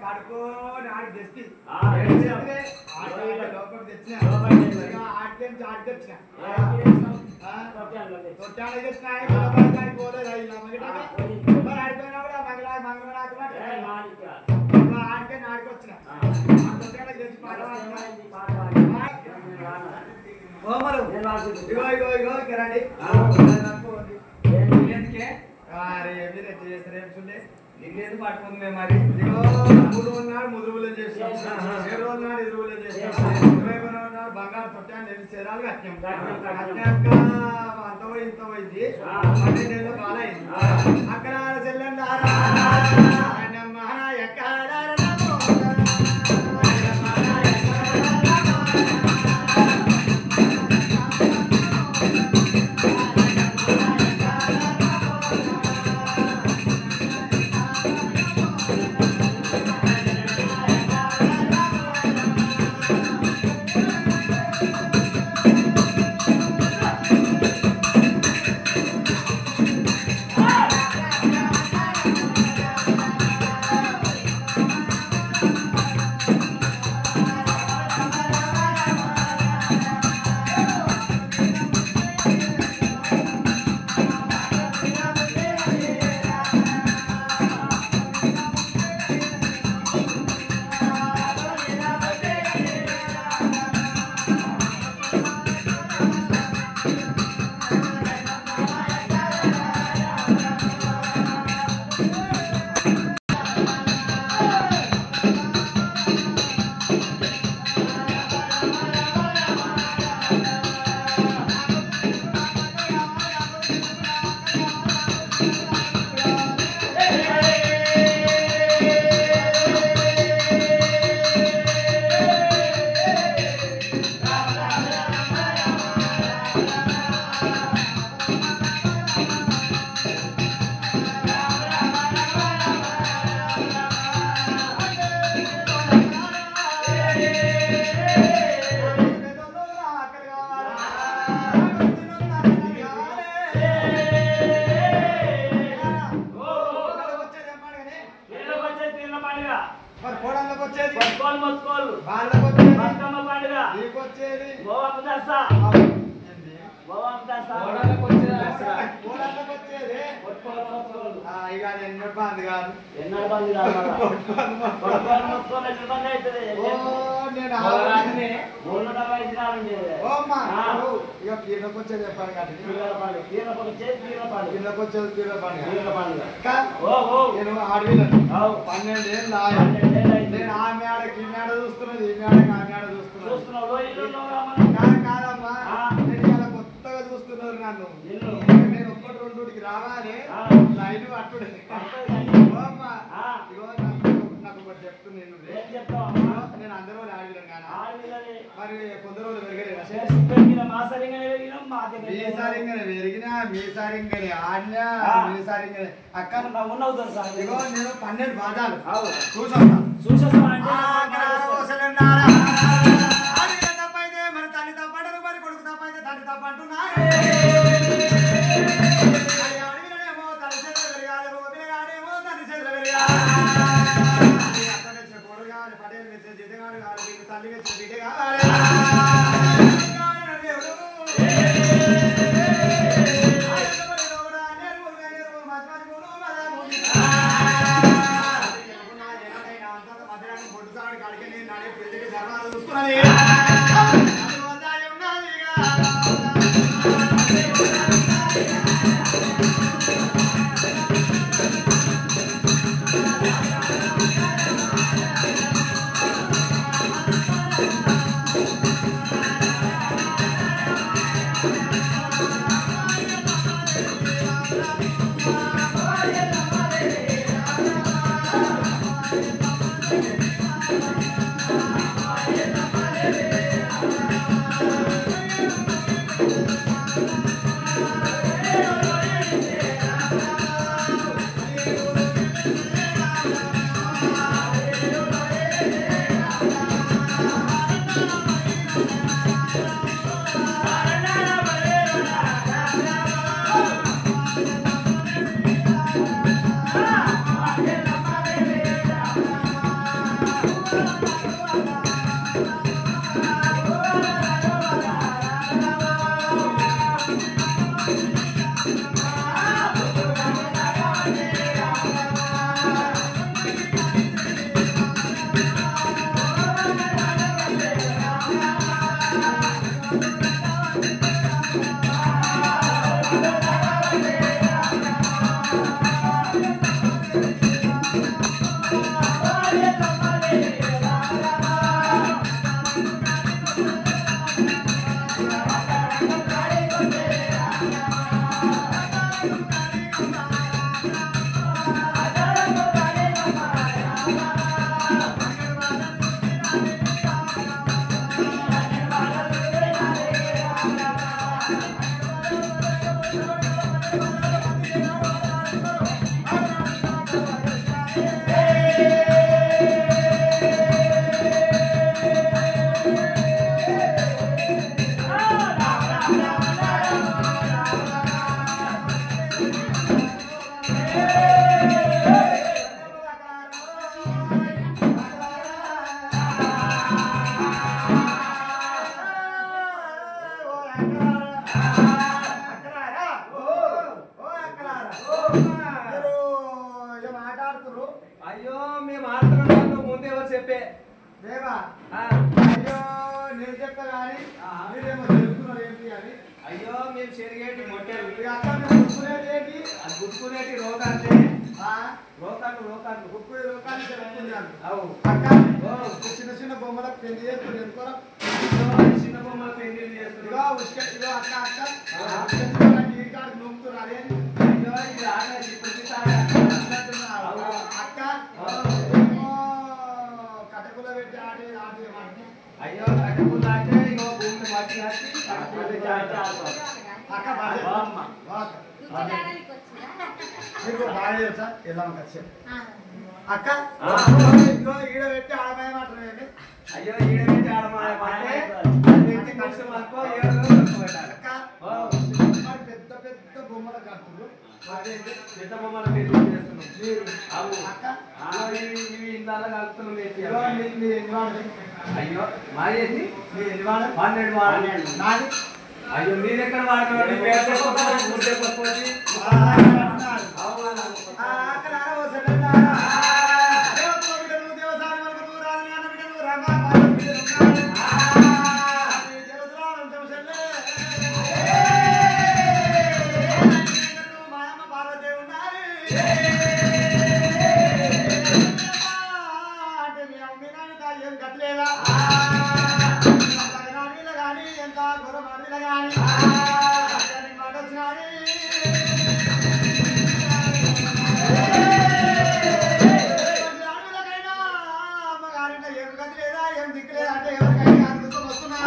కడుపు నాడు తెచ్చి లోపలికి తెచ్చిన ఆడికి ఆడికొచ్చిన తొట్టానికి తెచ్చిన పోలేదు మరి ఆడిపోయినా కూడా మంగళ ఆడికే నాడికొచ్చిన తొట్టానికి తెచ్చి ఇగో కిరండి నీకేది పట్టుకుంది మేము మరి 3 రోజుల నాడు ముదురువులు చేసాం 7 రోజుల నాడు ఎదురువులు చేసాం 21 నాడు బంగారు తొట్టాన్ని చీరాలు కట్టాక అంత పోయి ఇంత పోయింది 12 ఏళ్ళు బాలైంది అక్కడ చెల్లెండి అక్కడ ఉన్నవుతారు సార్ ఇగో నేను 12 బాధాలు చూసొస్తా తప్పైతే మరి తల్లి తప్పంటారు మరి కొడుకు తప్పైతే తండ్రి తప్పంటున్నారు అడవిలోనేమో తల్లి చేతులు పెరగాలేమో పిల్లగాడేమో తండ్రి చేతులు పెరగాలి అక్కడ వచ్చిన కొడుకు కావాలి పటేలు వచ్చిన జిద్దగాడు కావాలి తల్లి వచ్చిన బిడ్డ కావాలి చెప్పే దేవా ఆ, అయ్యో నేను చెప్తా కానీ మీరేమో తెలుసుకున్నారు ఏంటి అని. అయ్యో మేము చెరిగేటి మొట్టేలు ఇక అక్క మీరు గుర్తుకునేది ఏంటి? అది గుర్తుకునేటి రోగాంటే ఆ? రోకాలు ఉప్పు లోకాన్ని తెలుపుకున్నాను. అవు అక్క ఓ, చిన్న చిన్న బొమ్మలకు పెళ్లి చేస్తుంది ఎందుకోరా? ఇదిగో చిన్న బొమ్మల పెళ్లిళ్ళు ఇదిగో చేస్తున్నాం ఇదిగో అక్క అక్క ఆ. ఈ కాడికి నొక్కుతున్నారు అదే అయ్యో ఇది ఆట ఇప్పుడు అంటున్నారు. అక్క ఏమో కటకులో పెట్టి ఆడే ఆడే వాడికి. అయ్యో కట్టకుండా అంటే ఇగో భూమిని మట్టి కట్టి కట్టకుండా అక్క బాగా బామ్మ. మీకు బాగా తెలుసా ఎలా ఉంటుంది అక్క ఆ. ఇదిగో ఈడ పెట్టి ఆడమని మాట్లాడండి. అయ్యో ఈడ పెట్టి ఆడమంటే పెట్టి కష్టం అనుకో ఏడు పెట్టాలి అక్క ఓ, మరి పెద్ద పెద్ద బొమ్మల కడుతున్నారు. అదేంటి పెద్ద బొమ్మల పెళ్లి చేస్తున్నాం మీరు అవు అక్క ఇవి ఇందాల కలుపుతున్నాం ఏంటి? ఇదిగో మీరు ఎన్ని వాడదు? అయ్యో మాది మీరు ఎన్ని వాడదు? 12 వాడాలి నాది అయ్యో మీరు ఎక్కడ వాడుతున్నాడు పేరు ముద్దే పట్టుకోండి అక్కడ ఓ సెకండారా దేవతో బిడ్డలు దేవసాని వరకు రాజు అన్న బిడ్డలు రంగా బాల బిడ్డలు దేవతరాలు సంసల్లే మాయమ్మ పార్వతి ఉన్నారు అంటే మీ అమ్మినాని ఏం గట్లేదా నాడిల కానీ ఎంత గొర్రె మాడిల కానీ మాట వచ్చినాని ఏం గతి లేదా ఏం దిక్కు లేదా అంటే ఎవరికైనా అందుకో వస్తున్నా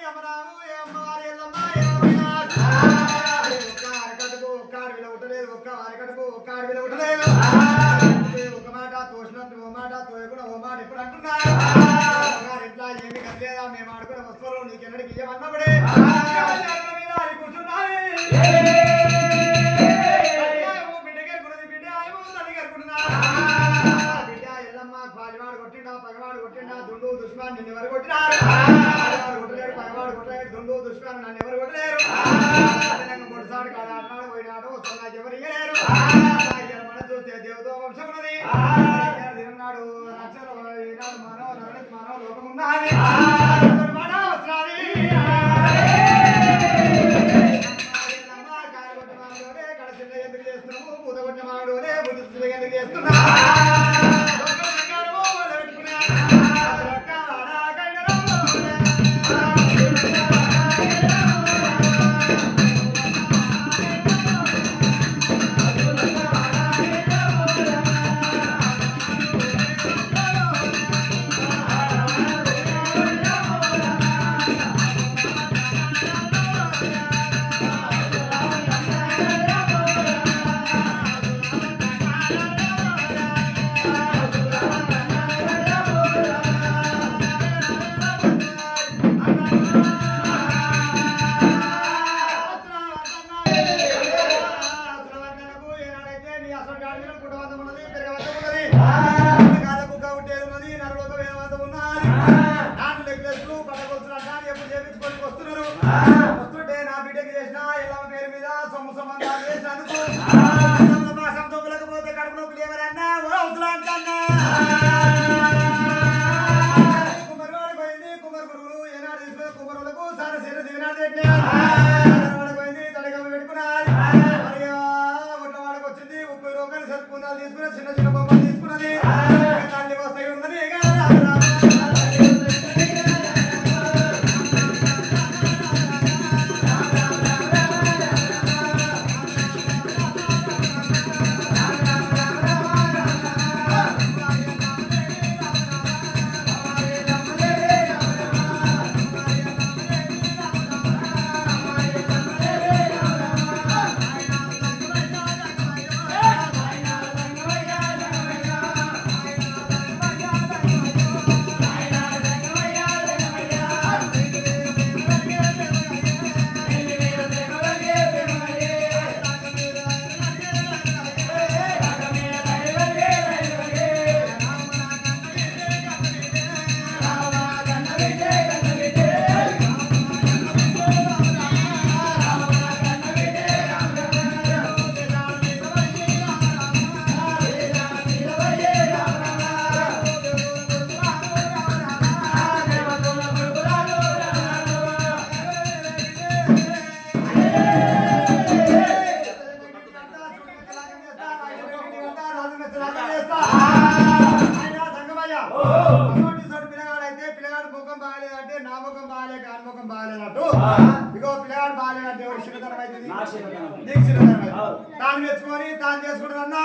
అమ్మరాము ఏ అమ్మవారి ఎల్లమ్మ ఎన్నడికి ఇవ్వమన్నప్పుడే మీద అది కూర్చున్నాయి పగవాడు కొట్టిండా దుండు దుష్మాన్ నిన్ను ఎవరు కొట్టినారు కొట్టలేడు పగవాడు కొట్టలేడు దుండు దుష్మాన్ నన్ను ఎవరు కొట్టలేరు కొట్టుసాడు కాదు అన్నాడు పోయినాడు నాకు ఎవరు ఇయ్యలేరు మన చూస్తే దేవతో వంశం ఉన్నది తిన్నాడు ఈనాడు మానవ లోకం ఉన్నది కడసిల్ల ఎందుకు చేస్తున్నావు పూత కొట్టిన మాడునే బుద్ధి ఎందుకు చేస్తున్నా వస్తుంటే నా బిడ్డకి చేసిన ఎలా పేరు మీద సొమ్ము సంబంధాలు చేసినందుకు సంతోపులకపోతే కడుపు నొప్పులు ఎవరన్నా కుమరుడు పోయింది కుమరు గురువులు ఏనాడు తీసుకుని కుమరులకు సార సీర దివినాడు పెట్టినాడు పోయింది తడిగమ్మ పెట్టుకున్నాడు ఒట్లవాడకు వచ్చింది 30 రూపాయలు సరుకుందాలు తీసుకుని చిన్న చిన్న బొమ్మలు తీసుకున్నది తల్లి వస్తాయి ఉన్నది పిల్లగాడు ముఖం బాగాలేదంటే నా ముఖం బాగాలే కాని ముఖం బాగాలేనట్టు ఇగో పిల్లగాడు బాగాలేదంటే ఎవరు చిన్నతనం అవుతుంది నీకు చిన్నతనం తాను మెచ్చుకొని తాను చేసుకుంటున్నా